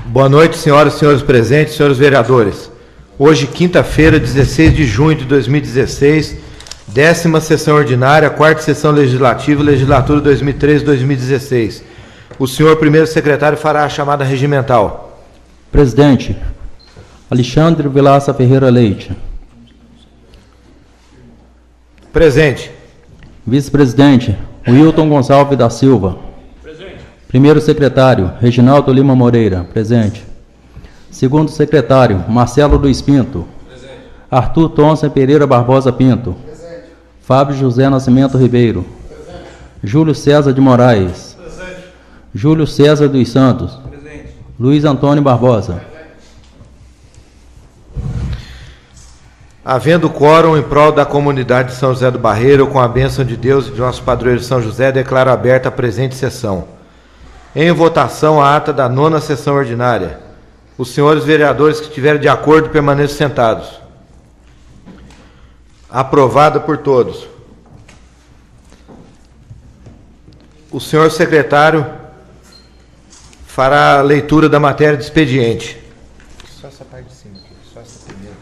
Boa noite, senhoras e senhores presentes, senhores vereadores. Hoje, quinta-feira, 16 de junho de 2016, 10ª sessão ordinária, 4ª sessão legislativa, legislatura 2013-2016. O senhor primeiro secretário fará a chamada regimental. Presidente, Alexandre Vilaça Ferreira Leite. Presente. Vice-presidente, Wilton Gonçalves da Silva. Presente. Primeiro secretário, Reginaldo Lima Moreira. Presente. Segundo secretário, Marcelo Luiz Pinto. Presente. Arthur Thomson Pereira Barbosa Pinto. Presente. Fábio José Nascimento Ribeiro. Presente. Júlio César de Moraes. Presente. Júlio César dos Santos. Presente. Luiz Antônio Barbosa. Havendo quórum em prol da comunidade de São José do Barreiro, com a bênção de Deus e de nosso padroeiro São José, declaro aberta a presente sessão. Em votação, a ata da 9ª sessão ordinária. Os senhores vereadores que estiverem de acordo permaneçam sentados. Aprovada por todos. O senhor secretário fará a leitura da matéria de expediente. Só essa parte de cima aqui, só essa primeira.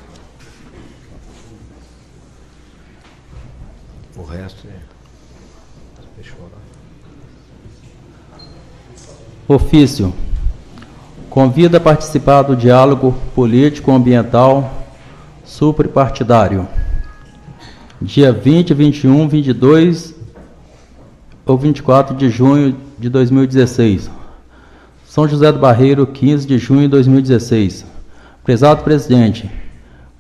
O resto é... Fechou lá. Ofício. Convida a participar do diálogo político-ambiental suprapartidário. Dia 20, 21, 22 ou 24 de junho de 2016. São José do Barreiro, 15 de junho de 2016. Prezado presidente,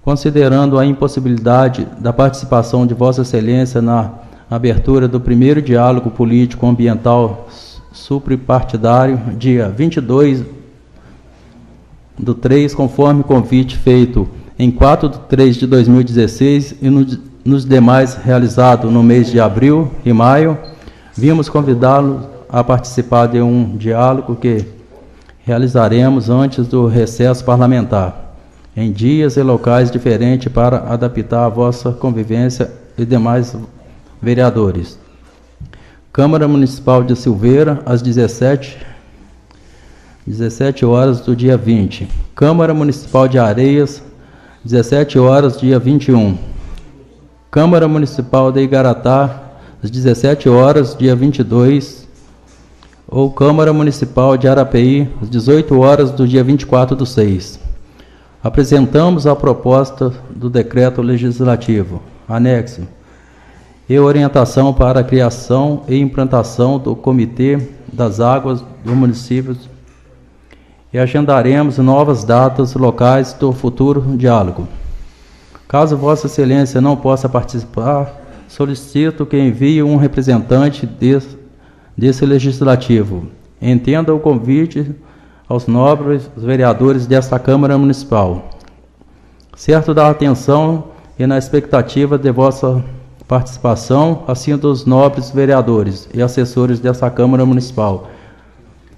considerando a impossibilidade da participação de Vossa Excelência na abertura do primeiro diálogo político-ambiental suprapartidário, dia 22/3, conforme convite feito em 4/3 de 2016 e nos demais realizado no mês de abril e maio, vimos convidá-lo a participar de um diálogo que realizaremos antes do recesso parlamentar, em dias e locais diferentes para adaptar a vossa convivência e demais vereadores. Câmara Municipal de Silveira, às 17 horas do dia 20. Câmara Municipal de Areias, 17 horas, dia 21. Câmara Municipal de Igaratá, às 17 horas, dia 22. Ou Câmara Municipal de Arapeí, às 18 horas do dia 24/6. Apresentamos a proposta do decreto legislativo, anexo, e orientação para a criação e implantação do Comitê das Águas do município e agendaremos novas datas locais do futuro diálogo. Caso Vossa Excelência não possa participar, solicito que envie um representante desse legislativo. Entenda o convite aos nobres vereadores desta Câmara Municipal. Certo da atenção e na expectativa de vossa participação, assim dos nobres vereadores e assessores desta Câmara Municipal.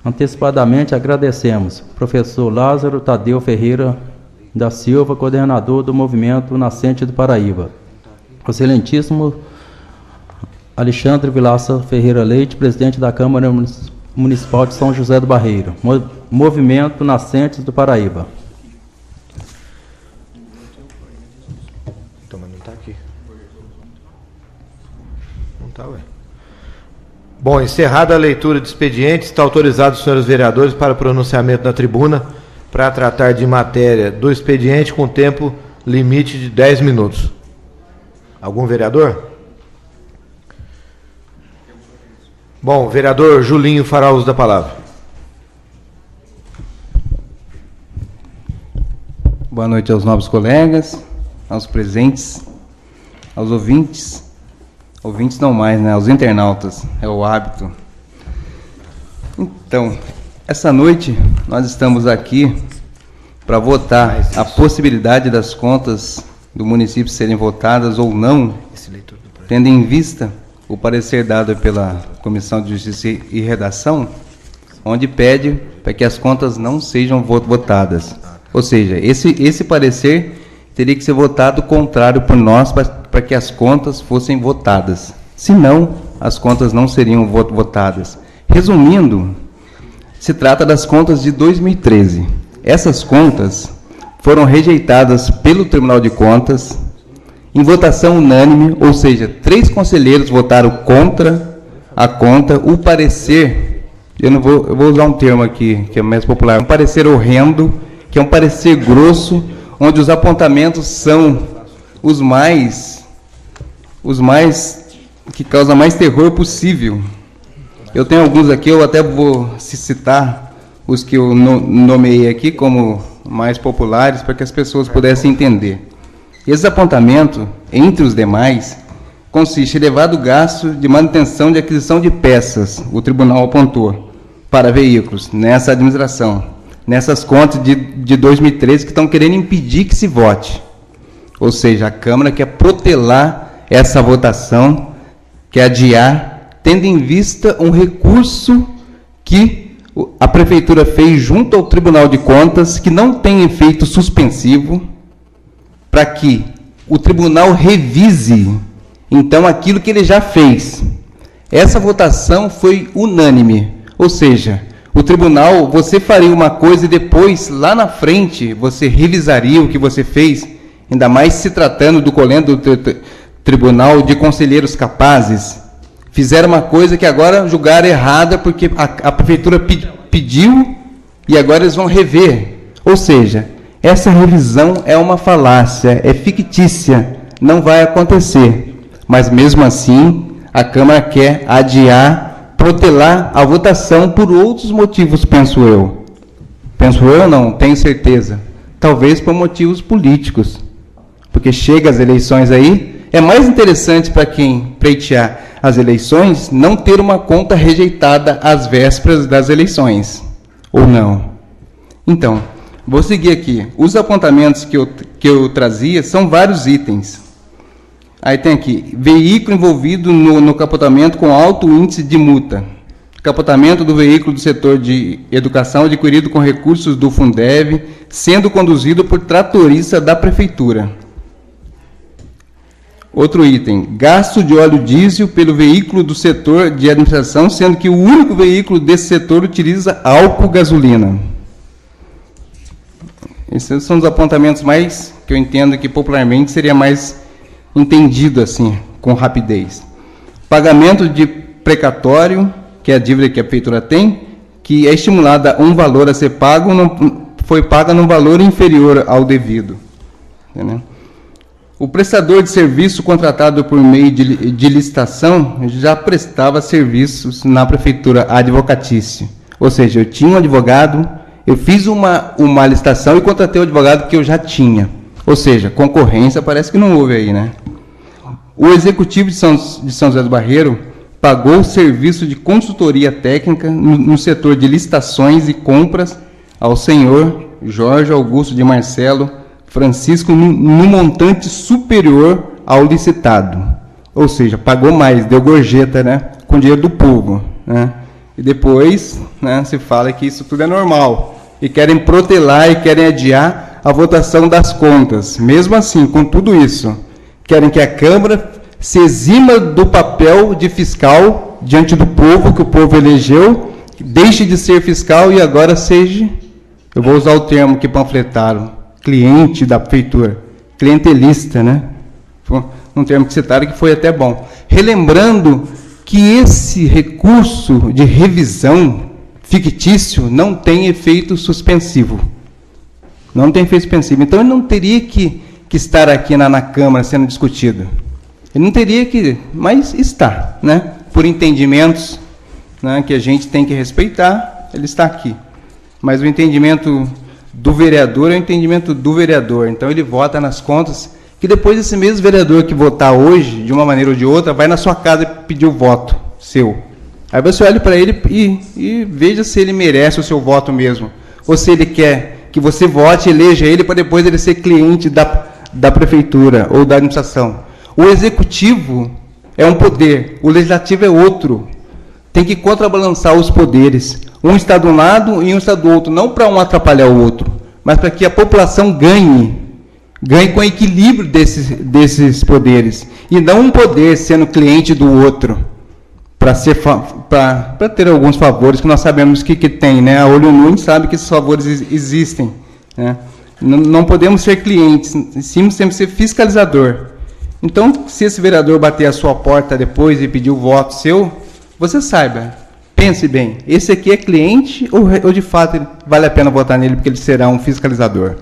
Antecipadamente agradecemos, professor Lázaro Tadeu Ferreira da Silva, coordenador do Movimento Nascente do Paraíba. Excelentíssimo Alexandre Vilaça Ferreira Leite, presidente da Câmara Municipal de São José do Barreiro. Movimento Nascentes do Paraíba. Mas não está aqui. Não está, ué. Bom, encerrada a leitura de expediente, está autorizado os senhores vereadores para pronunciamento na tribuna para tratar de matéria do expediente com tempo limite de 10 minutos. Algum vereador? Bom, vereador Julinho fará uso da palavra. Boa noite aos nobres colegas, aos presentes, aos ouvintes. Ouvintes não mais, né? Aos internautas, é o hábito. Então, essa noite nós estamos aqui para votar a possibilidade das contas do município serem votadas ou não, tendo em vista o parecer dado pela Comissão de Justiça e Redação, onde pede para que as contas não sejam votadas. Ou seja, esse parecer teria que ser votado contrário por nós para que as contas fossem votadas. Senão, as contas não seriam votadas. Resumindo, Se trata das contas de 2013. Essas contas foram rejeitadas pelo Tribunal de Contas em votação unânime, ou seja, 3 conselheiros votaram contra a conta. O parecer, eu vou usar um termo aqui que é mais popular, um parecer horrendo, que é um parecer grosso, onde os apontamentos são os mais que causam mais terror possível. Eu tenho alguns aqui, eu até vou citar os que eu nomeei aqui como mais populares, para que as pessoas pudessem entender. Esse apontamento, entre os demais, consiste em elevado gasto de manutenção de aquisição de peças, o tribunal apontou, para veículos, nessa administração, nessas contas de 2013, que estão querendo impedir que se vote. Ou seja, a Câmara quer protelar essa votação, quer adiar, tendo em vista um recurso que a Prefeitura fez junto ao Tribunal de Contas, que não tem efeito suspensivo, para que o tribunal revise, então, aquilo que ele já fez. Essa votação foi unânime, ou seja, o tribunal, você faria uma coisa e depois, lá na frente, você revisaria o que você fez, ainda mais se tratando do colento do tribunal de conselheiros capazes. Fizeram uma coisa que agora julgaram errada, porque a Prefeitura pediu e agora eles vão rever. Ou seja, essa revisão é uma falácia, é fictícia, não vai acontecer. Mas, mesmo assim, a Câmara quer adiar, protelar a votação por outros motivos, penso eu. Penso eu, não, tenho certeza. Talvez por motivos políticos. Porque chega as eleições aí, é mais interessante para quem pleitear as eleições não ter uma conta rejeitada às vésperas das eleições. Ou não? Então, vou seguir aqui. Os apontamentos que eu trazia são vários itens. Aí tem aqui, veículo envolvido no capotamento com alto índice de multa. Capotamento do veículo do setor de educação adquirido com recursos do Fundeb, sendo conduzido por tratorista da Prefeitura. Outro item, gasto de óleo diesel pelo veículo do setor de administração, sendo que o único veículo desse setor utiliza álcool gasolina. Esses são os apontamentos mais, que eu entendo que popularmente seria mais entendido assim, com rapidez. Pagamento de precatório, que é a dívida que a Prefeitura tem, que é estimulada a um valor a ser pago, foi paga num valor inferior ao devido. Entendeu? O prestador de serviço contratado por meio de licitação já prestava serviços na Prefeitura advocatícia. Ou seja, eu tinha um advogado, eu fiz uma licitação e contratei o advogado que eu já tinha. Ou seja, concorrência parece que não houve aí, né? O Executivo de São José do Barreiro pagou o serviço de consultoria técnica no setor de licitações e compras ao senhor Jorge Augusto de Marcelo Francisco no montante superior ao licitado. Ou seja, pagou mais, deu gorjeta, né? Com dinheiro do povo, né? E depois, né, se fala que isso tudo é normal. E querem protelar e querem adiar a votação das contas. Mesmo assim, com tudo isso, querem que a Câmara se exima do papel de fiscal diante do povo, que o povo elegeu, deixe de ser fiscal e agora seja, eu vou usar o termo que panfletaram, cliente da Prefeitura, clientelista, né? Foi um termo que citaram que foi até bom. Relembrando que esse recurso de revisão fictício não tem efeito suspensivo. Não tem efeito suspensivo. Então, ele não teria que estar aqui na Câmara sendo discutido. Ele não teria que, mas está, né? Por entendimentos, né, que a gente tem que respeitar, ele está aqui. Mas o entendimento do vereador é o entendimento do vereador. Então, ele vota nas contas, que depois esse mesmo vereador que votar hoje, de uma maneira ou de outra, vai na sua casa e pedir o voto seu. Aí você olha para ele e veja se ele merece o seu voto mesmo. Ou se ele quer que você vote e eleja ele para depois ele ser cliente da Prefeitura ou da administração. O Executivo é um poder, o Legislativo é outro. Tem que contrabalançar os poderes. Um está de um lado e um está do outro, não para um atrapalhar o outro, mas para que a população ganhe com equilíbrio desses poderes, e não um poder sendo cliente do outro. para ter alguns favores que nós sabemos que tem, né? A olho nu a gente sabe que esses favores existem, né? Não podemos ser clientes, sim, temos que ser fiscalizador. Então, se esse vereador bater a sua porta depois e pedir o voto seu, você saiba, pense bem, esse aqui é cliente ou de fato vale a pena votar nele porque ele será um fiscalizador?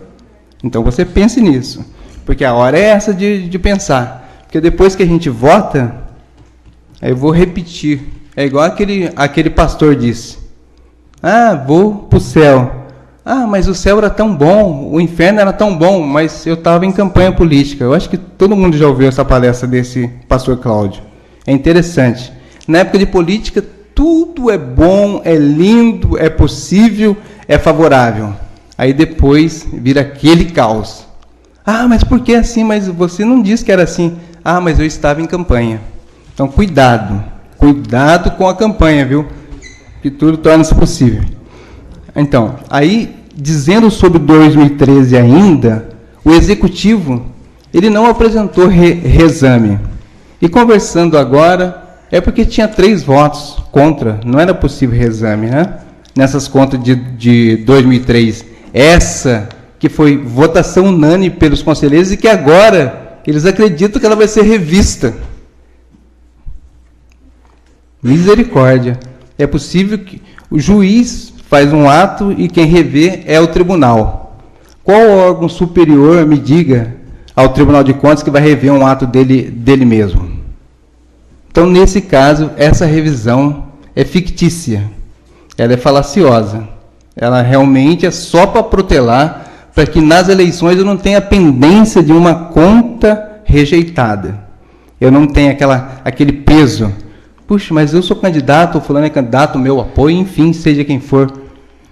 Então, você pense nisso, porque a hora é essa de pensar. Porque depois que a gente vota, aí eu vou repetir, é igual aquele pastor disse, vou para o céu. Mas o céu era tão bom, o inferno era tão bom, mas eu estava em campanha política. Eu acho que todo mundo já ouviu essa palestra desse pastor Cláudio. É interessante. Na época de política, tudo é bom, é lindo, é possível, é favorável. Aí depois vira aquele caos. Mas por que assim? Mas você não disse que era assim. Mas eu estava em campanha. Então, cuidado com a campanha, viu? Que tudo torna-se possível. Então, aí, dizendo sobre 2013 ainda, o Executivo, ele não apresentou reexame. E conversando agora, é porque tinha 3 votos contra, não era possível reexame, né? Nessas contas de 2003. Essa que foi votação unânime pelos conselheiros e que agora eles acreditam que ela vai ser revista. Misericórdia. É possível que o juiz faz um ato e quem revê é o tribunal. Qual órgão superior me diga ao Tribunal de Contas que vai rever um ato dele mesmo? Então, nesse caso, essa revisão é fictícia. Ela é falaciosa. Ela realmente é só para protelar, para que nas eleições eu não tenha pendência de uma conta rejeitada. Eu não tenha aquele peso. Puxa, mas eu sou candidato, o fulano é candidato, meu apoio, enfim, seja quem for.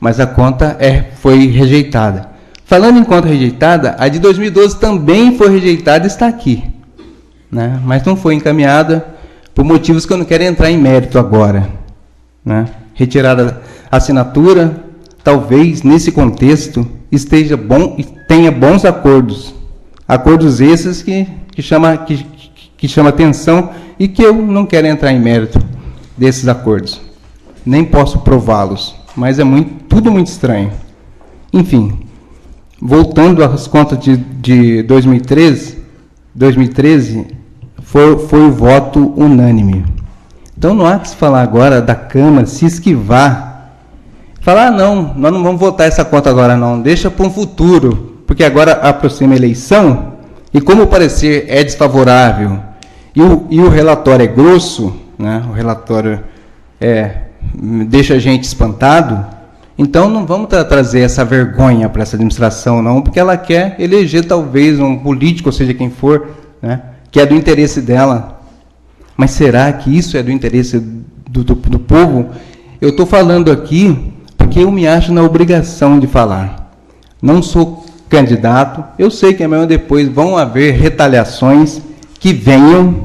Mas a conta foi rejeitada. Falando em conta rejeitada, a de 2012 também foi rejeitada e está aqui, né? Mas não foi encaminhada por motivos que eu não quero entrar em mérito agora, né? Retirada a assinatura, talvez, nesse contexto, esteja bom e tenha bons acordos. Acordos esses que chama atenção e que eu não quero entrar em mérito desses acordos. Nem posso prová-los, mas é tudo muito estranho. Enfim, voltando às contas de 2013 foi o voto unânime. Então não há que se falar agora da Câmara se esquivar. Falar, não, nós não vamos votar essa conta agora não, deixa para um futuro, porque agora aproxima a eleição e como o parecer é desfavorável e o relatório é grosso, né? O relatório deixa a gente espantado, então não vamos trazer essa vergonha para essa administração, não, porque ela quer eleger talvez um político, ou seja, quem for, né? Que é do interesse dela. Mas será que isso é do interesse do povo? Eu estou falando aqui porque eu me acho na obrigação de falar. Não sou candidato, eu sei que amanhã ou depois vão haver retaliações, que venham,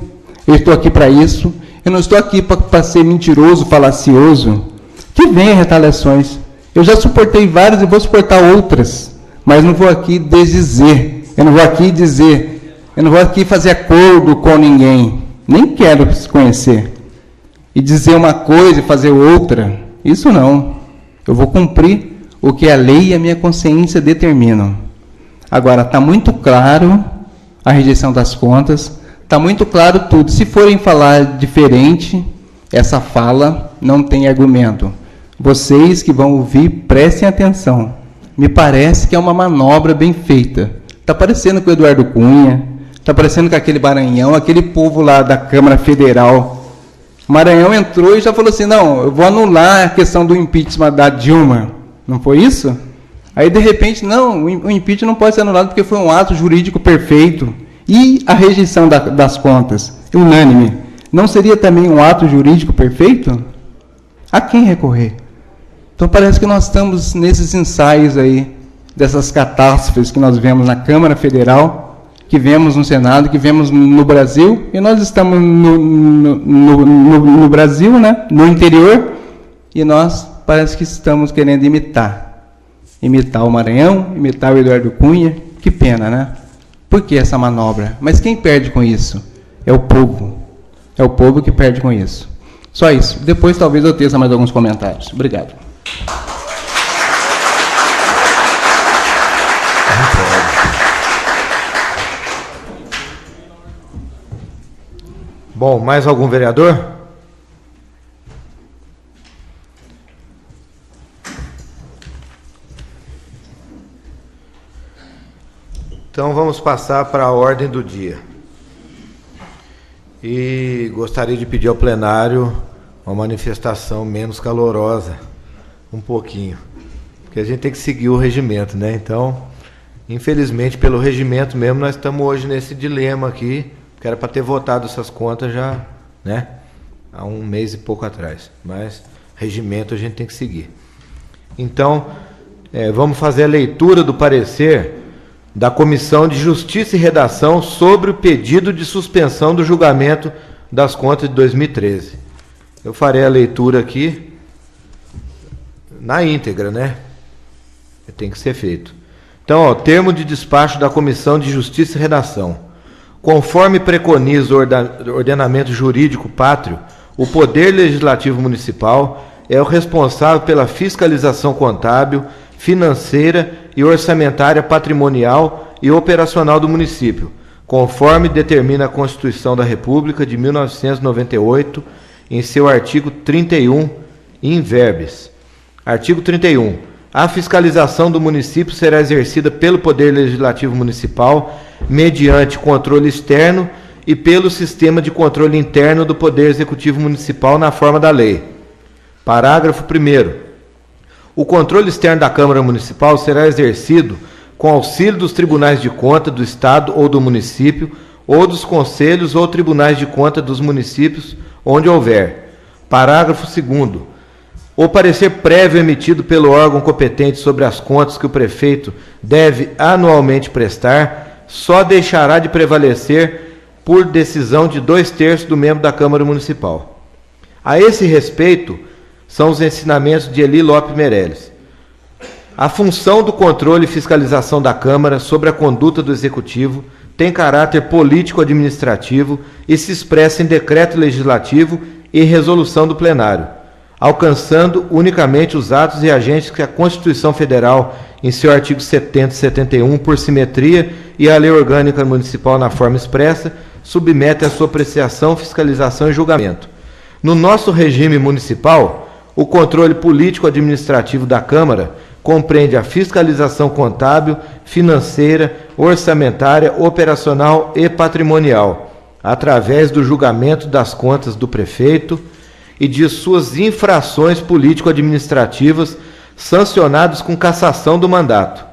eu estou aqui para isso, eu não estou aqui para ser mentiroso, falacioso, que venham retaliações. Eu já suportei várias e vou suportar outras, mas não vou aqui desdizer, eu não vou aqui dizer, eu não vou aqui fazer acordo com ninguém, nem quero se conhecer, e dizer uma coisa e fazer outra, isso não. Eu vou cumprir o que a lei e a minha consciência determinam. Agora, está muito claro a rejeição das contas, está muito claro tudo. Se forem falar diferente, essa fala não tem argumento. Vocês que vão ouvir, prestem atenção. Me parece que é uma manobra bem feita. Está parecendo com o Eduardo Cunha, está parecendo com aquele Maranhão, aquele povo lá da Câmara Federal. O Maranhão entrou e já falou assim, não, eu vou anular a questão do impeachment da Dilma. Não foi isso? Aí, de repente, não, o impeachment não pode ser anulado porque foi um ato jurídico perfeito. E a rejeição das contas, unânime, não seria também um ato jurídico perfeito? A quem recorrer? Então, parece que nós estamos nesses ensaios aí, dessas catástrofes que nós vemos na Câmara Federal, que vemos no Senado, que vemos no Brasil, e nós estamos no Brasil, né, no interior, e nós parece que estamos querendo imitar o Maranhão, imitar o Eduardo Cunha. Que pena, né? Por que essa manobra? Mas quem perde com isso? É o povo. É o povo que perde com isso. Só isso. Depois talvez eu teça mais alguns comentários. Obrigado. Bom, mais algum vereador? Então vamos passar para a ordem do dia. E gostaria de pedir ao plenário uma manifestação menos calorosa, um pouquinho, porque a gente tem que seguir o regimento, né? Então, infelizmente, pelo regimento mesmo, nós estamos hoje nesse dilema aqui, que era para ter votado essas contas já, né? Há um mês e pouco atrás. Mas regimento a gente tem que seguir. Então, vamos fazer a leitura do parecer da Comissão de Justiça e Redação sobre o pedido de suspensão do julgamento das contas de 2013. Eu farei a leitura aqui na íntegra, né? Tem que ser feito. Então, ó, termo de despacho da Comissão de Justiça e Redação. Conforme preconiza o ordenamento jurídico pátrio, o Poder Legislativo Municipal é o responsável pela fiscalização contábil, financeira e orçamentária patrimonial e operacional do município, conforme determina a Constituição da República de 1998, em seu artigo 31, in verbis. Artigo 31. A fiscalização do município será exercida pelo Poder Legislativo Municipal mediante controle externo e pelo sistema de controle interno do Poder Executivo Municipal na forma da lei. Parágrafo 1º. O controle externo da Câmara Municipal será exercido com auxílio dos tribunais de conta do Estado ou do município, ou dos conselhos ou tribunais de conta dos municípios, onde houver. Parágrafo 2º. O parecer prévio emitido pelo órgão competente sobre as contas que o prefeito deve anualmente prestar só deixará de prevalecer por decisão de 2/3 do membro da Câmara Municipal. A esse respeito, são os ensinamentos de Eli Lopes Meirelles. A função do controle e fiscalização da Câmara sobre a conduta do Executivo tem caráter político-administrativo e se expressa em decreto legislativo e resolução do plenário, alcançando unicamente os atos e agentes que a Constituição Federal, em seu artigo 70 e 71, por simetria, e a Lei Orgânica Municipal na forma expressa, submete à sua apreciação, fiscalização e julgamento. No nosso regime municipal, o controle político-administrativo da Câmara compreende a fiscalização contábil, financeira, orçamentária, operacional e patrimonial, através do julgamento das contas do prefeito e de suas infrações político-administrativas sancionadas com cassação do mandato.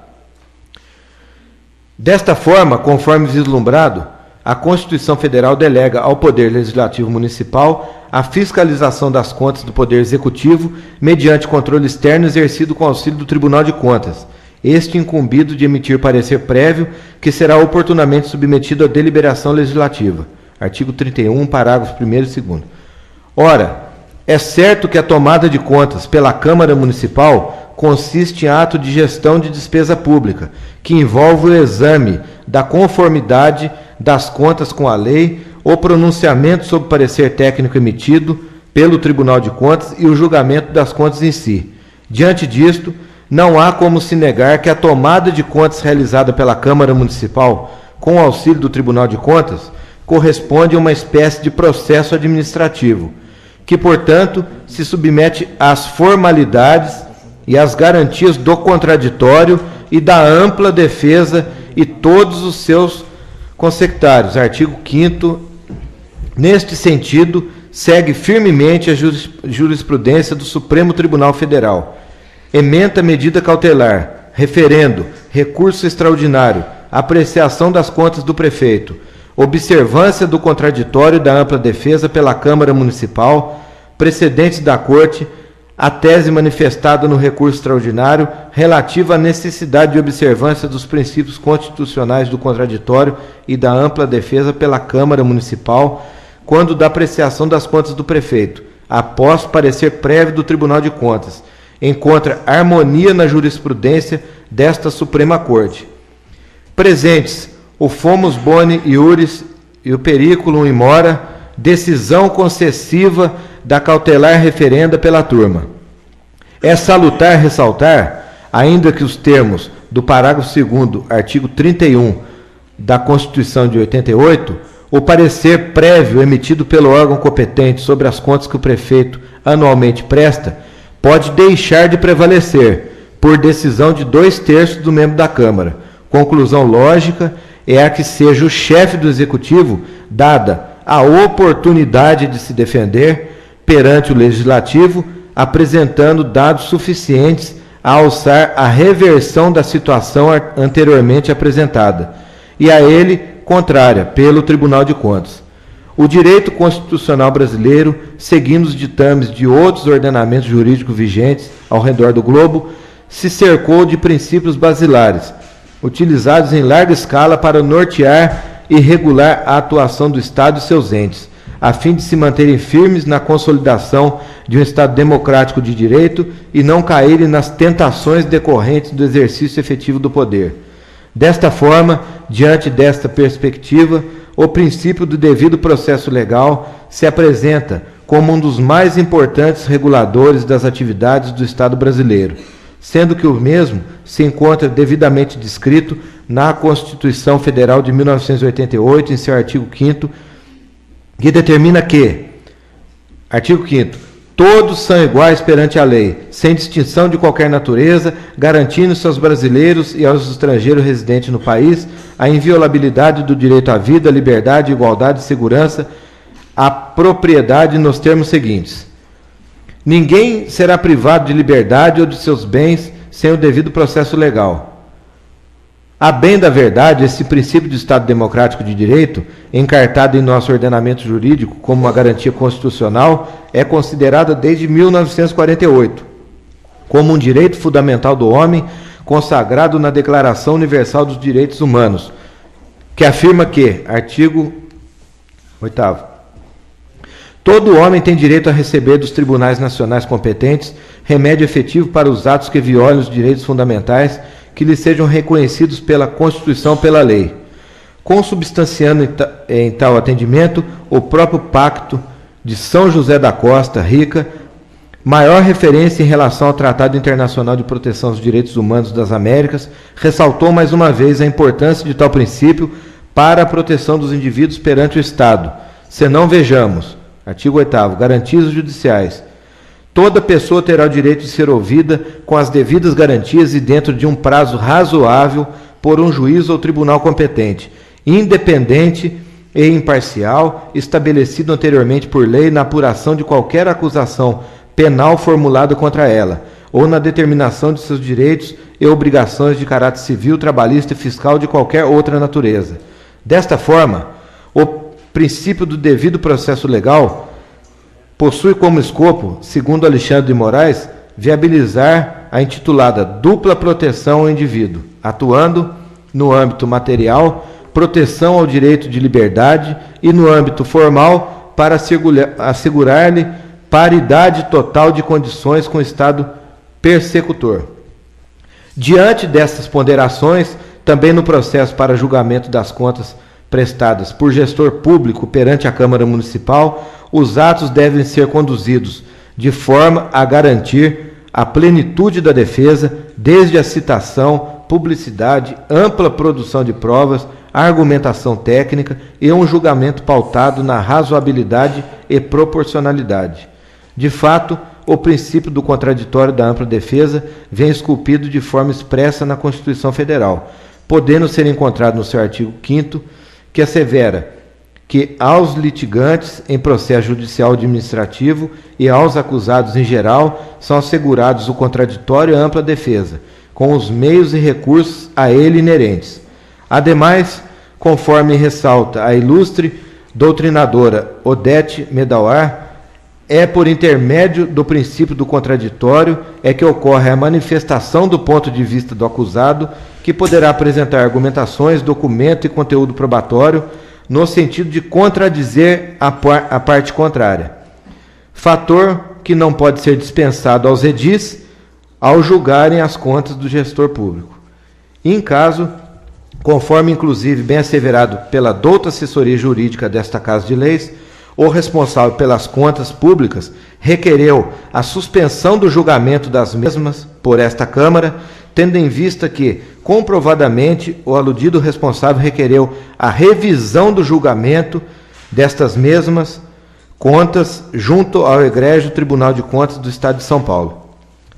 Desta forma, conforme vislumbrado, a Constituição Federal delega ao Poder Legislativo Municipal a fiscalização das contas do Poder Executivo mediante controle externo exercido com auxílio do Tribunal de Contas, este incumbido de emitir parecer prévio que será oportunamente submetido à deliberação legislativa. Artigo 31, parágrafos 1º e 2º. Ora, é certo que a tomada de contas pela Câmara Municipal consiste em ato de gestão de despesa pública, que envolve o exame da conformidade das contas com a lei, o pronunciamento sobre parecer técnico emitido pelo Tribunal de Contas e o julgamento das contas em si. Diante disto, não há como se negar que a tomada de contas realizada pela Câmara Municipal com o auxílio do Tribunal de Contas corresponde a uma espécie de processo administrativo, que, portanto, se submete às formalidades e às garantias do contraditório e da ampla defesa e todos os seus consectários. Artigo 5º. Neste sentido, segue firmemente a jurisprudência do Supremo Tribunal Federal. Ementa medida cautelar, referendo, recurso extraordinário, apreciação das contas do prefeito, observância do contraditório e da ampla defesa pela Câmara Municipal, precedentes da Corte, a tese manifestada no recurso extraordinário relativa à necessidade de observância dos princípios constitucionais do contraditório e da ampla defesa pela Câmara Municipal, quando da apreciação das contas do prefeito, após parecer prévio do Tribunal de Contas, encontra harmonia na jurisprudência desta Suprema Corte. Presentes o Fomos Boni Iuris e o Periculum in Mora, decisão concessiva da cautelar referenda pela turma. É salutar ressaltar, ainda que os termos do parágrafo 2º, artigo 31 da Constituição de 88, o parecer prévio emitido pelo órgão competente sobre as contas que o prefeito anualmente presta pode deixar de prevalecer por decisão de 2/3 do membro da Câmara. Conclusão lógica é a que seja o chefe do Executivo dada a oportunidade de se defender perante o Legislativo, apresentando dados suficientes a alçar a reversão da situação anteriormente apresentada, e a ele contrária pelo Tribunal de Contas. O direito constitucional brasileiro, seguindo os ditames de outros ordenamentos jurídicos vigentes ao redor do globo, se cercou de princípios basilares, utilizados em larga escala para nortear e regular a atuação do Estado e seus entes, a fim de se manterem firmes na consolidação de um Estado democrático de direito e não caírem nas tentações decorrentes do exercício efetivo do poder. Desta forma, diante desta perspectiva, o princípio do devido processo legal se apresenta como um dos mais importantes reguladores das atividades do Estado brasileiro, sendo que o mesmo se encontra devidamente descrito na Constituição Federal de 1988, em seu artigo 5º, que determina que, artigo 5º, todos são iguais perante a lei, sem distinção de qualquer natureza, garantindo-se aos brasileiros e aos estrangeiros residentes no país a inviolabilidade do direito à vida, liberdade, igualdade e segurança, à propriedade nos termos seguintes: ninguém será privado de liberdade ou de seus bens sem o devido processo legal. A bem da verdade, esse princípio do Estado Democrático de Direito, encartado em nosso ordenamento jurídico como uma garantia constitucional, é considerada desde 1948 como um direito fundamental do homem, consagrado na Declaração Universal dos Direitos Humanos, que afirma que, artigo 8º, todo homem tem direito a receber dos tribunais nacionais competentes remédio efetivo para os atos que violem os direitos fundamentais que lhe sejam reconhecidos pela Constituição ou pela lei, consubstanciando em tal atendimento o próprio Pacto de São José da Costa Rica, maior referência em relação ao Tratado Internacional de Proteção dos Direitos Humanos das Américas, ressaltou mais uma vez a importância de tal princípio para a proteção dos indivíduos perante o Estado. Senão vejamos, artigo 8º, garantias judiciais. Toda pessoa terá o direito de ser ouvida com as devidas garantias e dentro de um prazo razoável por um juiz ou tribunal competente, independente e imparcial, estabelecido anteriormente por lei na apuração de qualquer acusação penal formulada contra ela, ou na determinação de seus direitos e obrigações de caráter civil, trabalhista e fiscal de qualquer outra natureza. Desta forma, o princípio do devido processo legal possui como escopo, segundo Alexandre de Moraes, viabilizar a intitulada dupla proteção ao indivíduo, atuando no âmbito material, proteção ao direito de liberdade e no âmbito formal para assegurar-lhe paridade total de condições com o Estado persecutor. Diante dessas ponderações, também no processo para julgamento das contas prestadas por gestor público perante a Câmara Municipal, os atos devem ser conduzidos de forma a garantir a plenitude da defesa, desde a citação, publicidade, ampla produção de provas, argumentação técnica e um julgamento pautado na razoabilidade e proporcionalidade. De fato, o princípio do contraditório da ampla defesa vem esculpido de forma expressa na Constituição Federal, podendo ser encontrado no seu artigo 5º, que assevera que aos litigantes em processo judicial administrativo e aos acusados em geral são assegurados o contraditório e a ampla defesa, com os meios e recursos a ele inerentes. Ademais, conforme ressalta a ilustre doutrinadora Odete Medawar, é por intermédio do princípio do contraditório é que ocorre a manifestação do ponto de vista do acusado, que poderá apresentar argumentações, documento e conteúdo probatório no sentido de contradizer a parte contrária. Fator que não pode ser dispensado aos edis ao julgarem as contas do gestor público. Em caso, conforme inclusive bem asseverado pela douta assessoria jurídica desta Casa de Leis, o responsável pelas contas públicas requereu a suspensão do julgamento das mesmas por esta Câmara, tendo em vista que, comprovadamente, o aludido responsável requereu a revisão do julgamento destas mesmas contas junto ao egrégio Tribunal de Contas do Estado de São Paulo.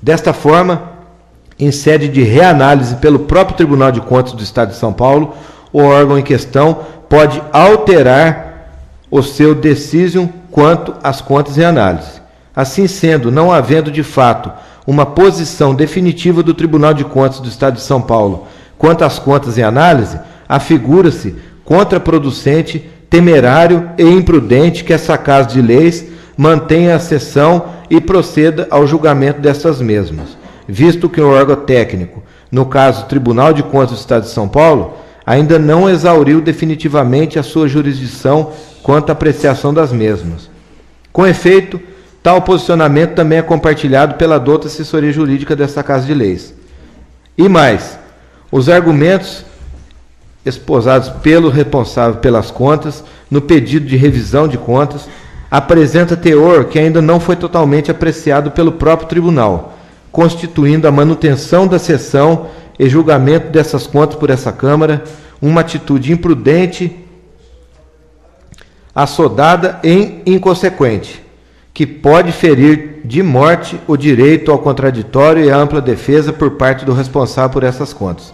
Desta forma, em sede de reanálise pelo próprio Tribunal de Contas do Estado de São Paulo, o órgão em questão pode alterar o seu decision quanto às contas em análise. Assim sendo, não havendo de fato uma posição definitiva do Tribunal de Contas do Estado de São Paulo quanto às contas em análise, afigura-se contraproducente, temerário e imprudente que essa Casa de Leis mantenha a sessão e proceda ao julgamento dessas mesmas, visto que o órgão técnico, no caso Tribunal de Contas do Estado de São Paulo, ainda não exauriu definitivamente a sua jurisdição quanto à apreciação das mesmas. Com efeito, tal posicionamento também é compartilhado pela douta assessoria jurídica desta Casa de Leis. E mais, os argumentos esposados pelo responsável pelas contas no pedido de revisão de contas apresenta teor que ainda não foi totalmente apreciado pelo próprio tribunal, constituindo a manutenção da sessão e julgamento dessas contas por essa Câmara uma atitude imprudente, assodada e inconsequente, que pode ferir de morte o direito ao contraditório e à ampla defesa por parte do responsável por essas contas.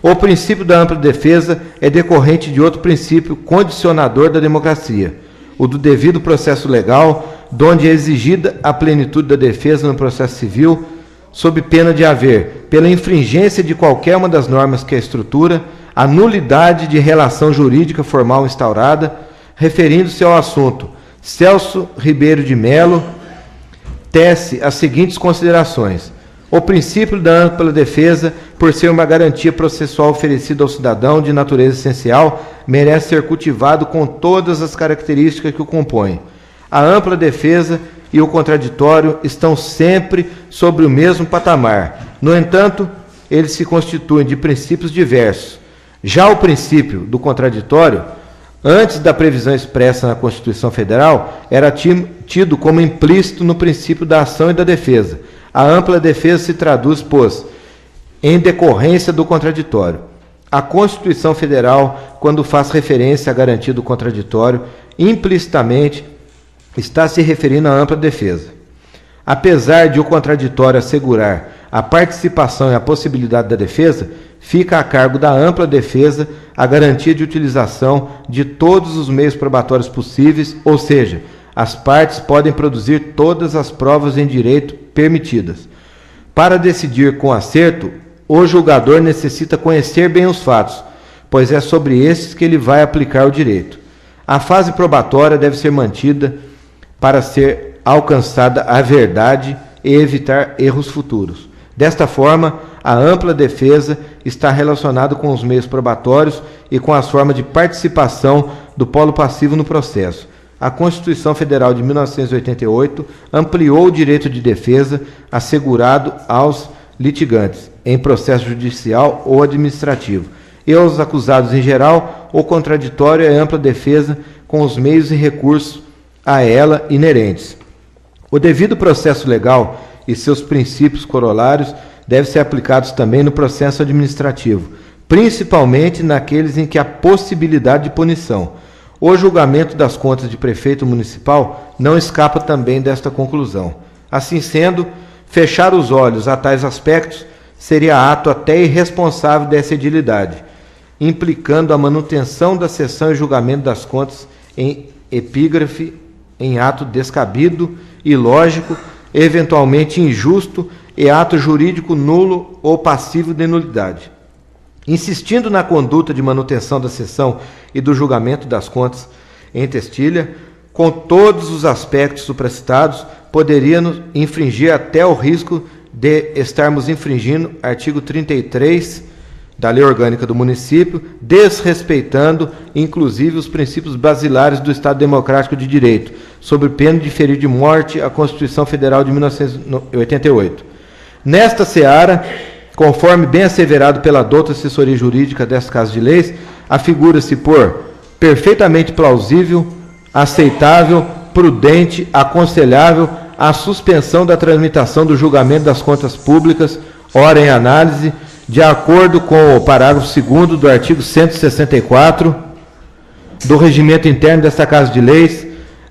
O princípio da ampla defesa é decorrente de outro princípio condicionador da democracia, o do devido processo legal, donde é exigida a plenitude da defesa no processo civil, sob pena de haver, pela infringência de qualquer uma das normas que a estrutura, a nulidade de relação jurídica formal instaurada, referindo-se ao assunto. Celso Ribeiro de Melo tece as seguintes considerações. O princípio da ampla defesa, por ser uma garantia processual oferecida ao cidadão de natureza essencial, merece ser cultivado com todas as características que o compõem. A ampla defesa e o contraditório estão sempre sobre o mesmo patamar. No entanto, eles se constituem de princípios diversos. Já o princípio do contraditório, antes da previsão expressa na Constituição Federal, era tido como implícito no princípio da ação e da defesa. A ampla defesa se traduz, pois, em decorrência do contraditório. A Constituição Federal, quando faz referência à garantia do contraditório, implicitamente está se referindo à ampla defesa. Apesar de o contraditório assegurar a participação e a possibilidade da defesa, fica a cargo da ampla defesa a garantia de utilização de todos os meios probatórios possíveis, ou seja, as partes podem produzir todas as provas em direito permitidas. Para decidir com acerto, o julgador necessita conhecer bem os fatos, pois é sobre esses que ele vai aplicar o direito. A fase probatória deve ser mantida para ser alcançada a verdade e evitar erros futuros. Desta forma, a ampla defesa está relacionada com os meios probatórios e com as formas de participação do polo passivo no processo. A Constituição Federal de 1988 ampliou o direito de defesa assegurado aos litigantes, em processo judicial ou administrativo, e aos acusados em geral. O contraditório é ampla defesa com os meios e recursos a ela inerentes. O devido processo legal e seus princípios corolários devem ser aplicados também no processo administrativo, principalmente naqueles em que há possibilidade de punição. O julgamento das contas de prefeito municipal não escapa também desta conclusão. Assim sendo, fechar os olhos a tais aspectos seria ato até irresponsável dessa edilidade, implicando a manutenção da sessão e julgamento das contas em epígrafe, em ato descabido, ilógico, eventualmente injusto e ato jurídico nulo ou passivo de nulidade. Insistindo na conduta de manutenção da sessão e do julgamento das contas em testilha, com todos os aspectos supracitados, poderíamos infringir até o risco de estarmos infringindo artigo 33 da Lei Orgânica do Município, desrespeitando, inclusive, os princípios basilares do Estado Democrático de Direito, sob pena de ferir de morte a Constituição Federal de 1988. Nesta seara, conforme bem asseverado pela douta assessoria jurídica desta Casa de Leis, afigura-se por perfeitamente plausível aceitável, prudente, aconselhável a suspensão da tramitação do julgamento das contas públicas, ora em análise, de acordo com o parágrafo 2º do artigo 164 do regimento interno desta Casa de Leis,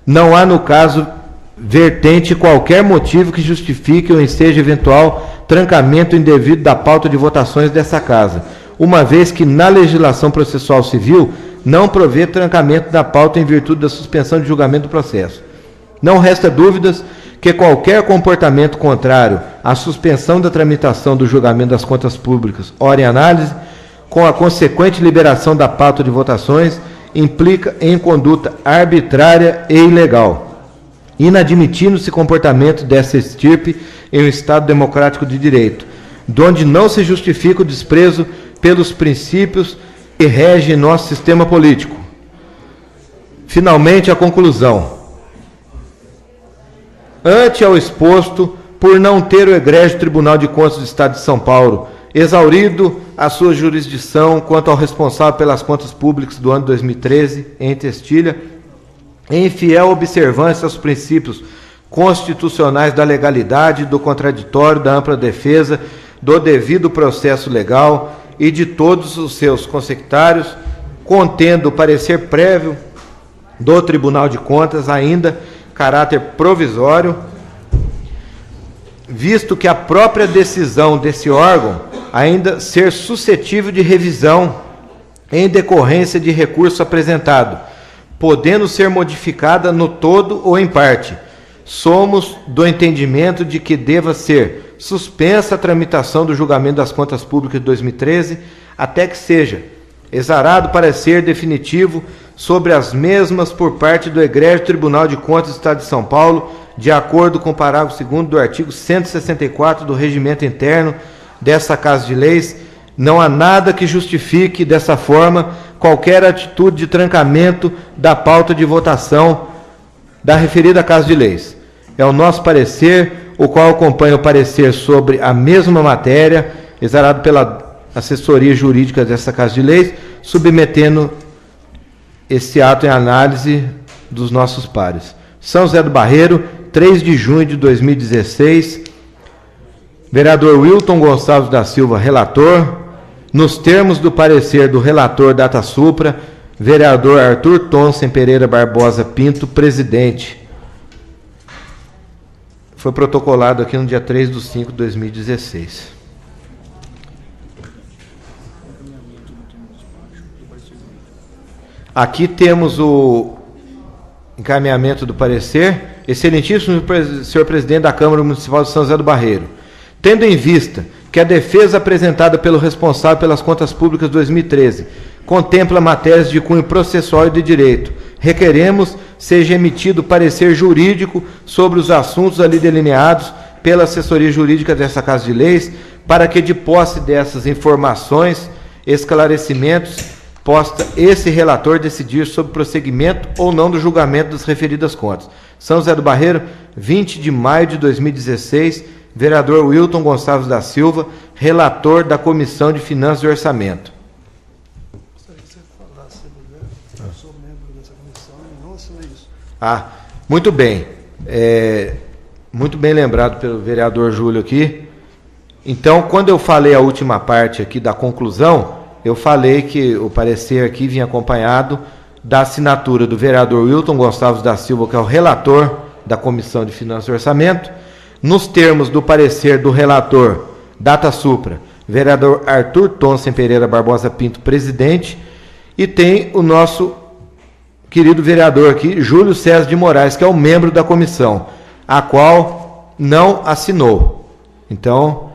não há, no caso vertente, qualquer motivo que justifique ou enseje eventual trancamento indevido da pauta de votações dessa Casa, uma vez que na legislação processual civil não provê trancamento da pauta em virtude da suspensão de julgamento do processo. Não resta dúvidas que qualquer comportamento contrário à suspensão da tramitação do julgamento das contas públicas, ora em análise, com a consequente liberação da pauta de votações, implica em conduta arbitrária e ilegal, inadmitindo-se comportamento dessa estirpe em um Estado democrático de direito, donde não se justifica o desprezo pelos princípios que regem nosso sistema político. Finalmente, a conclusão. Ante ao exposto, por não ter o egrégio Tribunal de Contas do Estado de São Paulo exaurido a sua jurisdição quanto ao responsável pelas contas públicas do ano 2013 em Testília, em fiel observância aos princípios constitucionais da legalidade, do contraditório, da ampla defesa, do devido processo legal e de todos os seus consectários, contendo o parecer prévio do Tribunal de Contas, ainda caráter provisório, visto que a própria decisão desse órgão ainda ser suscetível de revisão em decorrência de recurso apresentado, podendo ser modificada no todo ou em parte. Somos do entendimento de que deva ser suspensa a tramitação do julgamento das contas públicas de 2013, até que seja exarado parecer definitivo sobre as mesmas por parte do egrégio Tribunal de Contas do Estado de São Paulo, de acordo com o parágrafo 2º do artigo 164 do regimento interno dessa Casa de Leis. Não há nada que justifique, dessa forma, qualquer atitude de trancamento da pauta de votação da referida Casa de Leis. É o nosso parecer, o qual acompanha o parecer sobre a mesma matéria, exarado pela assessoria jurídica dessa Casa de Leis, submetendo esse ato em análise dos nossos pares. São José do Barreiro, 3 de junho de 2016, vereador Wilton Gonçalves da Silva, relator, nos termos do parecer do relator Data Supra, vereador Arthur Thomsen Pereira Barbosa Pinto, presidente. Foi protocolado aqui no dia 3/5 de 2016. Aqui temos o encaminhamento do parecer. Excelentíssimo senhor presidente da Câmara Municipal de São José do Barreiro, tendo em vista que a defesa apresentada pelo responsável pelas contas públicas de 2013 contempla matérias de cunho processual e de direito, requeremos seja emitido parecer jurídico sobre os assuntos ali delineados pela assessoria jurídica dessa Casa de Leis, para que, de posse dessas informações, esclarecimentos, possa esse relator decidir sobre o prosseguimento ou não do julgamento das referidas contas. São José do Barreiro, 20 de maio de 2016, vereador Wilton Gonçalves da Silva, relator da Comissão de Finanças e Orçamento. Gostaria que você falasse, eu sou membro dessa comissão e não assinei isso. Muito bem. Muito bem lembrado pelo vereador Júlio aqui. Então, quando eu falei a última parte aqui da conclusão, eu falei que o parecer aqui vinha acompanhado da assinatura do vereador Wilton Gonçalves da Silva, que é o relator da Comissão de Finanças e Orçamento, nos termos do parecer do relator Data Supra, vereador Arthur Thomsen Pereira Barbosa Pinto, presidente, e tem o nosso querido vereador aqui, Júlio César de Moraes, que é o membro da comissão, a qual não assinou. Então,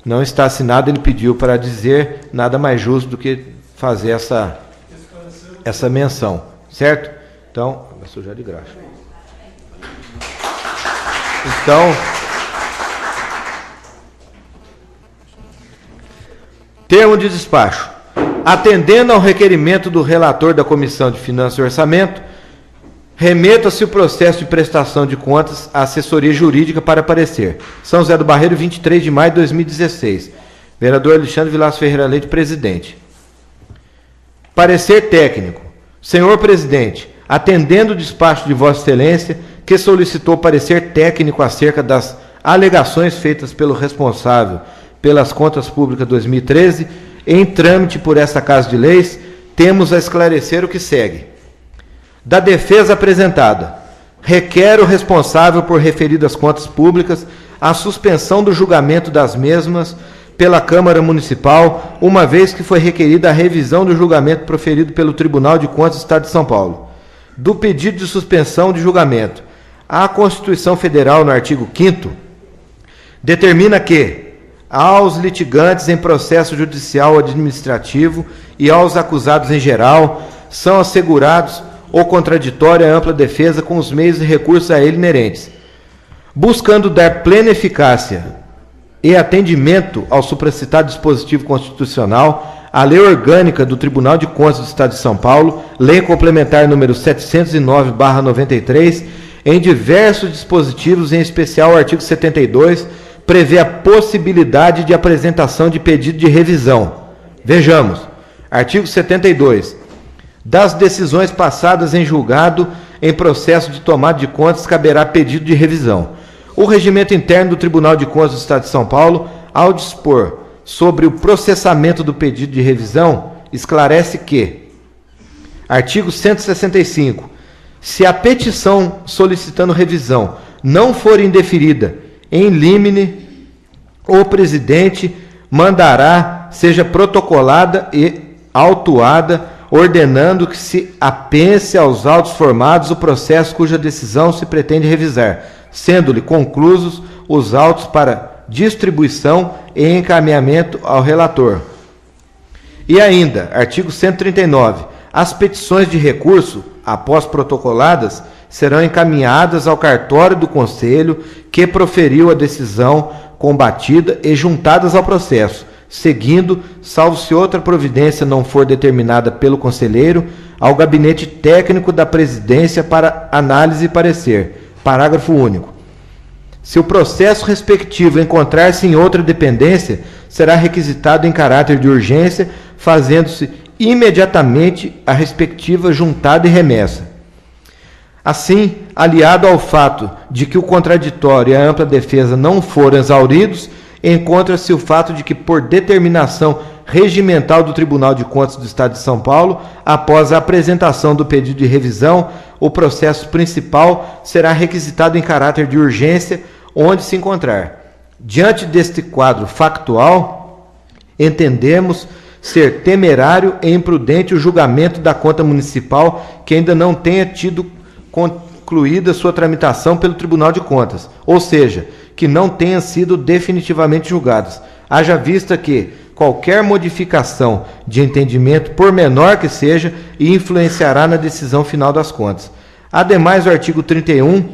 não está assinado, ele pediu para dizer, nada mais justo do que fazer essa menção, certo? Então, vai sujar de graxa. Então, termo de despacho. Atendendo ao requerimento do relator da Comissão de Finanças e Orçamento, remeta-se o processo de prestação de contas à assessoria jurídica para parecer. São José do Barreiro, 23 de maio de 2016. Vereador Alexandre Vilas Ferreira Leite, presidente. Parecer técnico. Senhor presidente, atendendo o despacho de Vossa Excelência, que solicitou parecer técnico acerca das alegações feitas pelo responsável pelas contas públicas 2013, em trâmite por esta Casa de Leis, temos a esclarecer o que segue. Da defesa apresentada, requer o responsável por referidas contas públicas a suspensão do julgamento das mesmas pela Câmara Municipal, uma vez que foi requerida a revisão do julgamento proferido pelo Tribunal de Contas do Estado de São Paulo. Do pedido de suspensão de julgamento, a Constituição Federal, no artigo 5º, determina que, aos litigantes em processo judicial ou administrativo e aos acusados em geral, são assegurados o contraditório e a ampla defesa com os meios e recursos a ele inerentes, buscando dar plena eficácia e atendimento ao supracitado dispositivo constitucional, a Lei Orgânica do Tribunal de Contas do Estado de São Paulo, Lei Complementar número 709/93, em diversos dispositivos, em especial o artigo 72, prevê a possibilidade de apresentação de pedido de revisão. Vejamos, artigo 72. Das decisões passadas em julgado em processo de tomada de contas, caberá pedido de revisão. O regimento interno do Tribunal de Contas do Estado de São Paulo, ao dispor sobre o processamento do pedido de revisão, esclarece que, artigo 165, se a petição solicitando revisão não for indeferida em limine, o presidente mandará seja protocolada e autuada, ordenando que se apense aos autos formados o processo cuja decisão se pretende revisar, sendo-lhe conclusos os autos para distribuição e encaminhamento ao relator. E ainda, artigo 139, as petições de recurso, após protocoladas, serão encaminhadas ao cartório do Conselho que proferiu a decisão combatida e juntadas ao processo, seguindo, salvo se outra providência não for determinada pelo conselheiro, ao gabinete técnico da presidência para análise e parecer. Parágrafo único. Se o processo respectivo encontrar-se em outra dependência, será requisitado em caráter de urgência, fazendo-se imediatamente a respectiva juntada e remessa. Assim, aliado ao fato de que o contraditório e a ampla defesa não foram exauridos, encontra-se o fato de que, por determinação regimental do Tribunal de Contas do Estado de São Paulo, após a apresentação do pedido de revisão, o processo principal será requisitado em caráter de urgência, onde se encontrar. Diante deste quadro factual, entendemos ser temerário e imprudente o julgamento da conta municipal que ainda não tenha tido concluída sua tramitação pelo Tribunal de Contas, ou seja, que não tenham sido definitivamente julgadas, haja vista que qualquer modificação de entendimento, por menor que seja, influenciará na decisão final das contas. Ademais, o artigo 31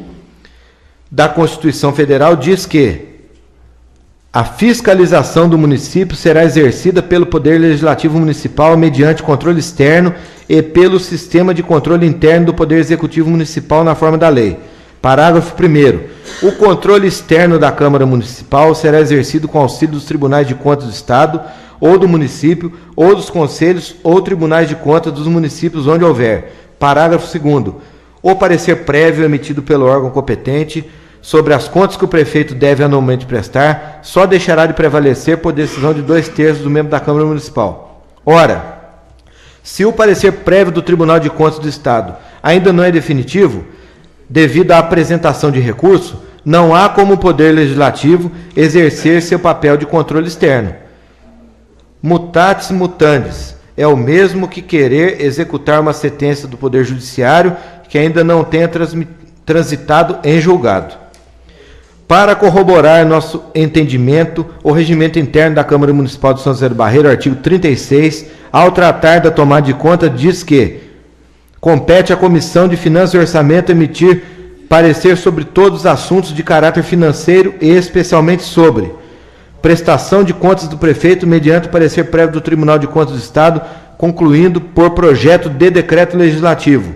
da Constituição Federal diz que a fiscalização do município será exercida pelo Poder Legislativo Municipal mediante controle externo e pelo Sistema de Controle Interno do Poder Executivo Municipal na forma da lei. Parágrafo 1º. O controle externo da Câmara Municipal será exercido com auxílio dos Tribunais de Contas do Estado ou do município, ou dos conselhos ou tribunais de contas dos municípios onde houver. Parágrafo 2º. O parecer prévio emitido pelo órgão competente sobre as contas que o prefeito deve anualmente prestar só deixará de prevalecer por decisão de 2/3 do membro da Câmara Municipal. Ora, se o parecer prévio do Tribunal de Contas do Estado ainda não é definitivo, devido à apresentação de recurso, não há como o Poder Legislativo exercer seu papel de controle externo. Mutatis mutandis é o mesmo que querer executar uma sentença do Poder Judiciário que ainda não tenha transitado em julgado. Para corroborar nosso entendimento, o regimento interno da Câmara Municipal de São José do Barreiro, artigo 36, ao tratar da tomada de conta, diz que compete à Comissão de Finanças e Orçamento emitir parecer sobre todos os assuntos de caráter financeiro e especialmente sobre prestação de contas do prefeito mediante parecer prévio do Tribunal de Contas do Estado, concluindo por projeto de decreto legislativo.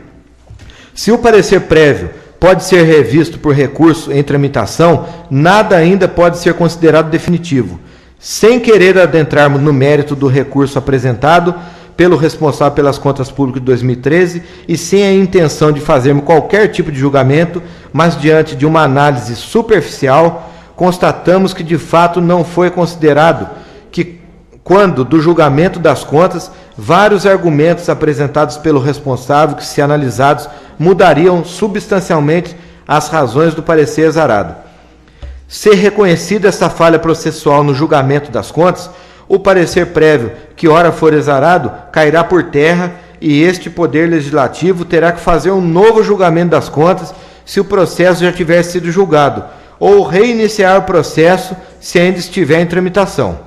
Se o parecer prévio pode ser revisto por recurso em tramitação, nada ainda pode ser considerado definitivo. Sem querer adentrarmos no mérito do recurso apresentado pelo responsável pelas contas públicas de 2013 e sem a intenção de fazermos qualquer tipo de julgamento, mas diante de uma análise superficial, constatamos que de fato não foi considerado que, quando do julgamento das contas, vários argumentos apresentados pelo responsável que, se analisados, mudariam substancialmente as razões do parecer exarado. Ser reconhecida essa falha processual no julgamento das contas, o parecer prévio, que ora for exarado, cairá por terra e este Poder Legislativo terá que fazer um novo julgamento das contas se o processo já tiver sido julgado, ou reiniciar o processo se ainda estiver em tramitação.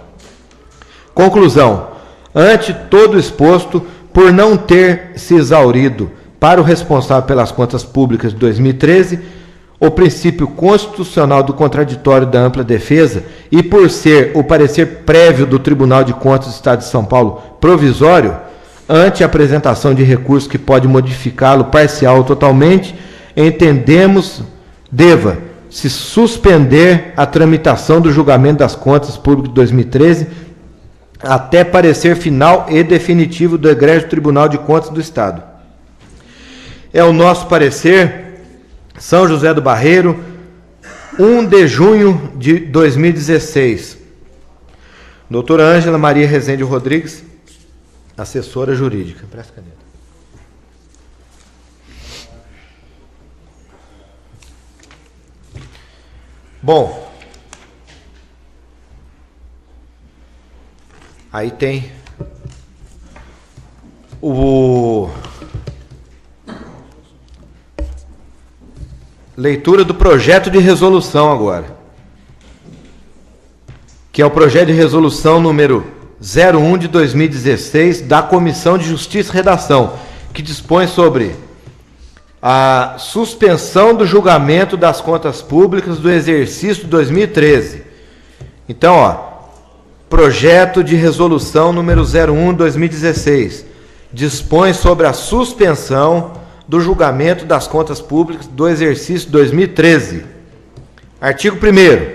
Conclusão. Ante todo o exposto, por não ter se exaurido para o responsável pelas contas públicas de 2013, o princípio constitucional do contraditório da ampla defesa e por ser o parecer prévio do Tribunal de Contas do Estado de São Paulo provisório, ante a apresentação de recurso que pode modificá-lo parcial ou totalmente, entendemos deva se suspender a tramitação do julgamento das contas públicas de 2013 até parecer final e definitivo do egrégio Tribunal de Contas do Estado. É o nosso parecer, São José do Barreiro, 1 de junho de 2016. Doutora Ângela Maria Rezende Rodrigues, assessora jurídica. Presta a caneta. Bom, aí tem leitura do projeto de resolução agora, que é o projeto de resolução número 01 de 2016 da Comissão de Justiça e Redação, que dispõe sobre a suspensão do julgamento das contas públicas do exercício de 2013. Então, projeto de resolução número 01 de 2016 dispõe sobre a suspensão do julgamento das contas públicas do exercício 2013. Artigo 1º.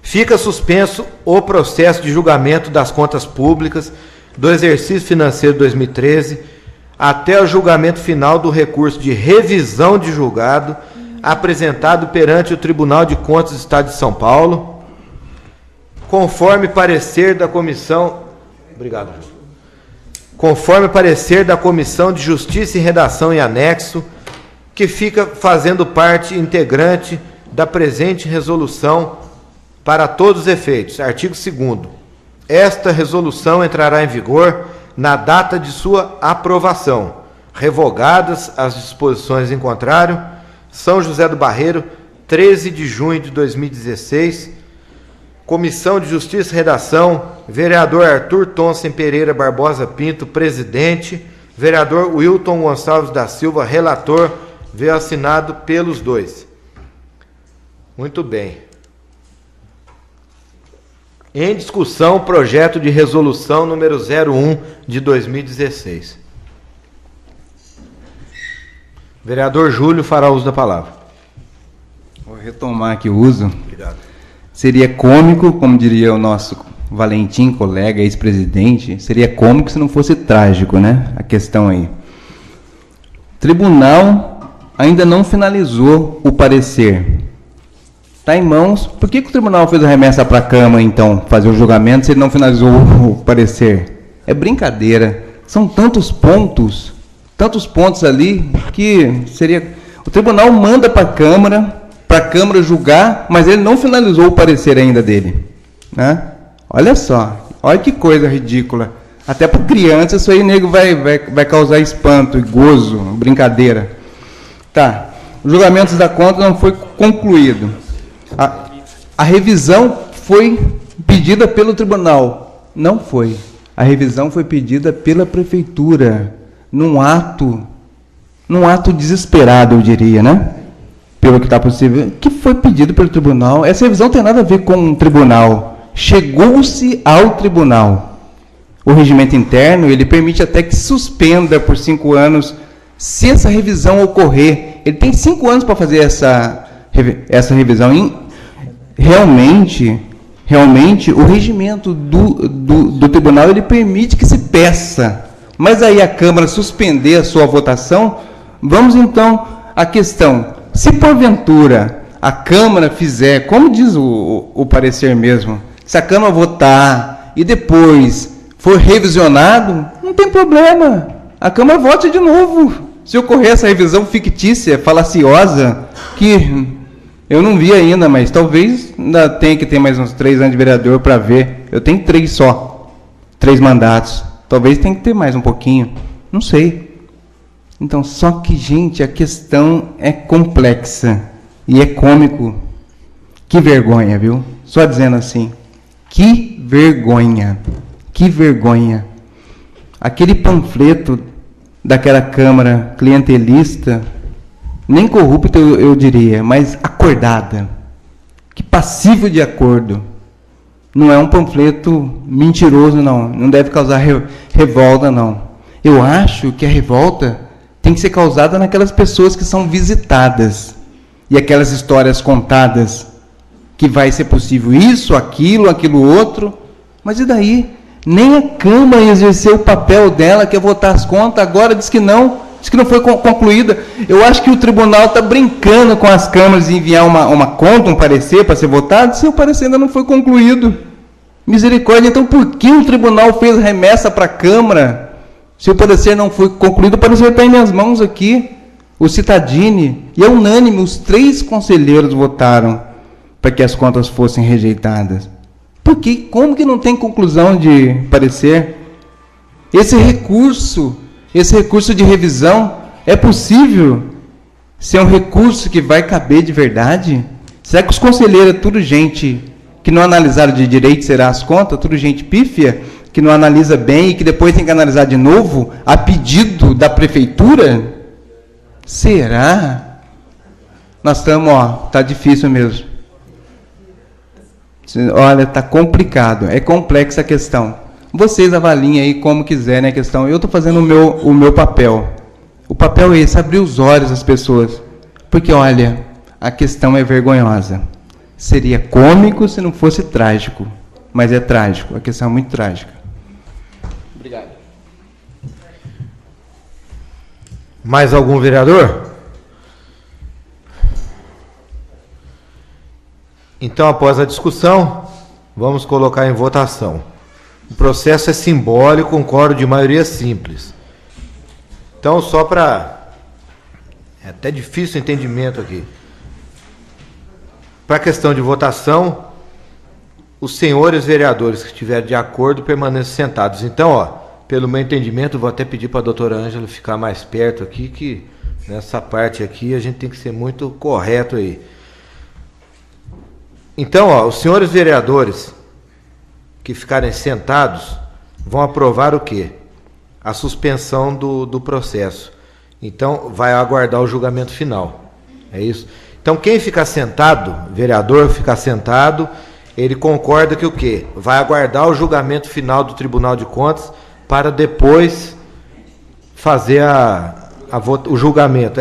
Fica suspenso o processo de julgamento das contas públicas do exercício financeiro 2013 até o julgamento final do recurso de revisão de julgado apresentado perante o Tribunal de Contas do Estado de São Paulo, conforme parecer da Comissão... Obrigado, Júlio. Conforme parecer da Comissão de Justiça e Redação em anexo, que fica fazendo parte integrante da presente resolução para todos os efeitos. Artigo 2º. Esta resolução entrará em vigor na data de sua aprovação, revogadas as disposições em contrário. São José do Barreiro, 13 de junho de 2016. Comissão de Justiça e Redação, vereador Arthur Thomsen Pereira Barbosa Pinto, presidente, vereador Wilton Gonçalves da Silva, relator, veio assinado pelos dois. Muito bem. Em discussão, projeto de resolução número 01 de 2016. Vereador Júlio fará uso da palavra. Vou retomar aqui o uso. Obrigado. Seria cômico, como diria o nosso Valentim, colega, ex-presidente, seria cômico se não fosse trágico, né? A questão aí. O tribunal ainda não finalizou o parecer. Está em mãos. Por que o tribunal fez a remessa para a Câmara, então, fazer o julgamento, se ele não finalizou o parecer? É brincadeira. São tantos pontos ali, que seria... O tribunal manda para a Câmara julgar, mas ele não finalizou o parecer ainda dele. Né? Olha só, olha que coisa ridícula. Até para criança isso aí, nego, vai causar espanto e gozo, brincadeira. Tá, os julgamentos da conta não foi concluído. A revisão foi pedida pelo tribunal. Não foi. A revisão foi pedida pela prefeitura, num ato desesperado, eu diria, né? Pelo que está possível, que foi pedido pelo tribunal. Essa revisão não tem nada a ver com o tribunal. Chegou-se ao tribunal. O regimento interno, ele permite até que suspenda por 5 anos, se essa revisão ocorrer. Ele tem 5 anos para fazer essa revisão. Realmente, o regimento do tribunal, ele permite que se peça. Mas aí a Câmara suspender a sua votação, vamos então à questão. Se porventura a Câmara fizer, como diz o parecer mesmo, se a Câmara votar e depois for revisionado, não tem problema. A Câmara vote de novo. Se ocorrer essa revisão fictícia, falaciosa, que eu não vi ainda, mas talvez ainda tenha que ter mais uns 3 anos de vereador para ver. Eu tenho 3 só. 3 mandatos. Talvez tenha que ter mais um pouquinho. Não sei. Então, só que, gente, a questão é complexa. E é cômico. Que vergonha, viu? Só dizendo assim. Que vergonha. Que vergonha. Aquele panfleto daquela Câmara clientelista, nem corrupta eu diria, mas acordada. Que passível de acordo. Não é um panfleto mentiroso, não. Não deve causar revolta, não. Eu acho que a revolta tem que ser causada naquelas pessoas que são visitadas. E aquelas histórias contadas, que vai ser possível isso, aquilo outro. Mas e daí? Nem a Câmara exerceu o papel dela, que é votar as contas, agora diz que não foi concluída. Eu acho que o tribunal está brincando com as câmaras de enviar uma conta, um parecer para ser votado, se o parecer ainda não foi concluído. Misericórdia, então por que o tribunal fez remessa para a Câmara? Se o parecer não foi concluído, o parecer está em minhas mãos aqui. O Cittadini, e é unânime, os 3 conselheiros votaram para que as contas fossem rejeitadas. Por quê? Como que não tem conclusão de parecer? Esse recurso de revisão, é possível ser um recurso que vai caber de verdade? Será que os conselheiros é tudo gente que não analisaram de direito será as contas, tudo gente pífia, que não analisa bem e que depois tem que analisar de novo a pedido da prefeitura? Será? Nós estamos, tá difícil mesmo. Olha, tá complicado, é complexa a questão. Vocês avaliem aí como quiserem a questão. Eu estou fazendo o meu papel. O papel é esse, abrir os olhos das pessoas. Porque, olha, a questão é vergonhosa. Seria cômico se não fosse trágico. Mas é trágico, a questão é muito trágica. Obrigado. Mais algum vereador? Então, após a discussão, vamos colocar em votação. O processo é simbólico, com quórum de maioria simples. Então, só para... É até difícil o entendimento aqui. Para a questão de votação, os senhores vereadores que estiverem de acordo permaneçam sentados. Então, pelo meu entendimento, vou até pedir para a doutora Ângela ficar mais perto aqui, que nessa parte aqui a gente tem que ser muito correto aí. Então, os senhores vereadores que ficarem sentados vão aprovar o quê? A suspensão do processo. Então, vai aguardar o julgamento final. É isso? Então, quem ficar sentado, vereador ficar sentado, ele concorda que o quê? Vai aguardar o julgamento final do Tribunal de Contas para depois fazer o julgamento.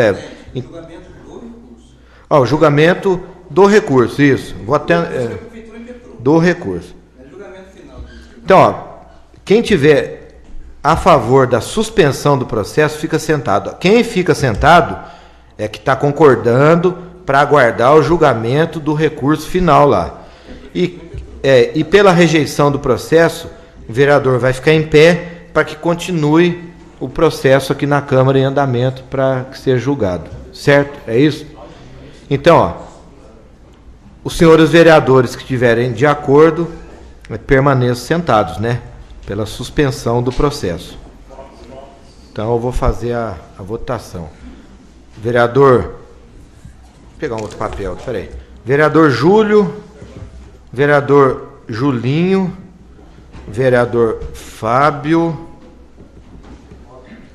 O julgamento do recurso, isso. Vou até, do recurso. Então, quem tiver a favor da suspensão do processo, fica sentado. Quem fica sentado é que está concordando para aguardar o julgamento do recurso final lá. E pela rejeição do processo, o vereador vai ficar em pé para que continue o processo aqui na Câmara em andamento para que seja julgado. Certo? É isso? Então, os senhores vereadores que estiverem de acordo, permaneçam sentados, né? Pela suspensão do processo. Então, eu vou fazer a votação. Vereador... Vou pegar um outro papel, peraí. Vereador Júlio, vereador Julinho, vereador Fábio,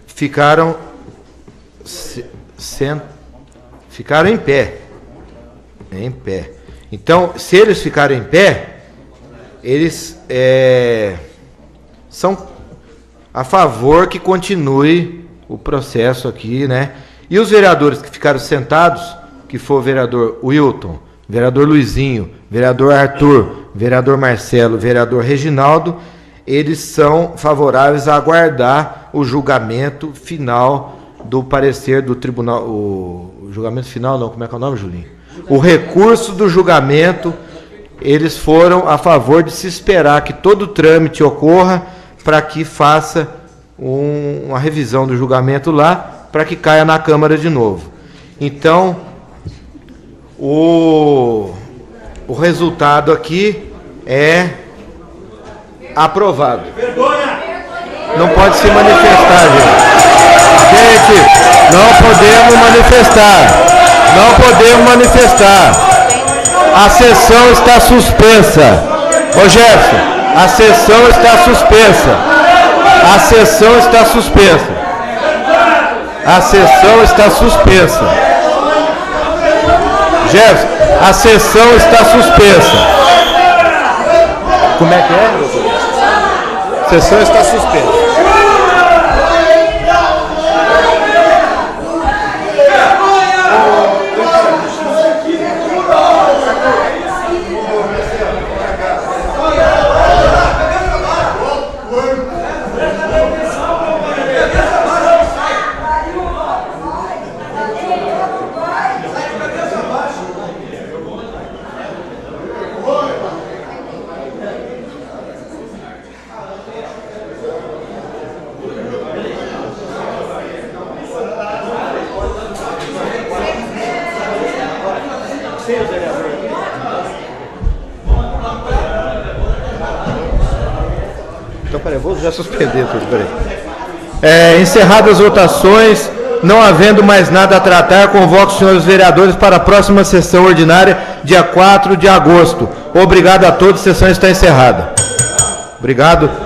ficaram em pé. Em pé. Então, se eles ficarem em pé, eles são a favor que continue o processo aqui, né? E os vereadores que ficaram sentados, que for o vereador Wilton, vereador Luizinho, vereador Arthur, vereador Marcelo, vereador Reginaldo, eles são favoráveis a aguardar o julgamento final do parecer do tribunal. O julgamento final, não, como é que é o nome, Julinho? O recurso do julgamento, eles foram a favor de se esperar que todo o trâmite ocorra para que faça uma revisão do julgamento lá, para que caia na Câmara de novo. Então, o resultado aqui é aprovado. Não pode se manifestar, gente. Gente, não podemos manifestar. Não podemos manifestar. A sessão está suspensa. Ô Jefferson, a sessão está suspensa. A sessão está suspensa. A sessão está suspensa. Jefferson, a sessão está suspensa. Como é que é, doutor? A sessão está suspensa. Então, peraí, vou já suspender tudo, peraí. Encerradas as votações, não havendo mais nada a tratar, convoco os senhores vereadores para a próxima sessão ordinária, dia 4 de agosto. Obrigado a todos, a sessão está encerrada. Obrigado.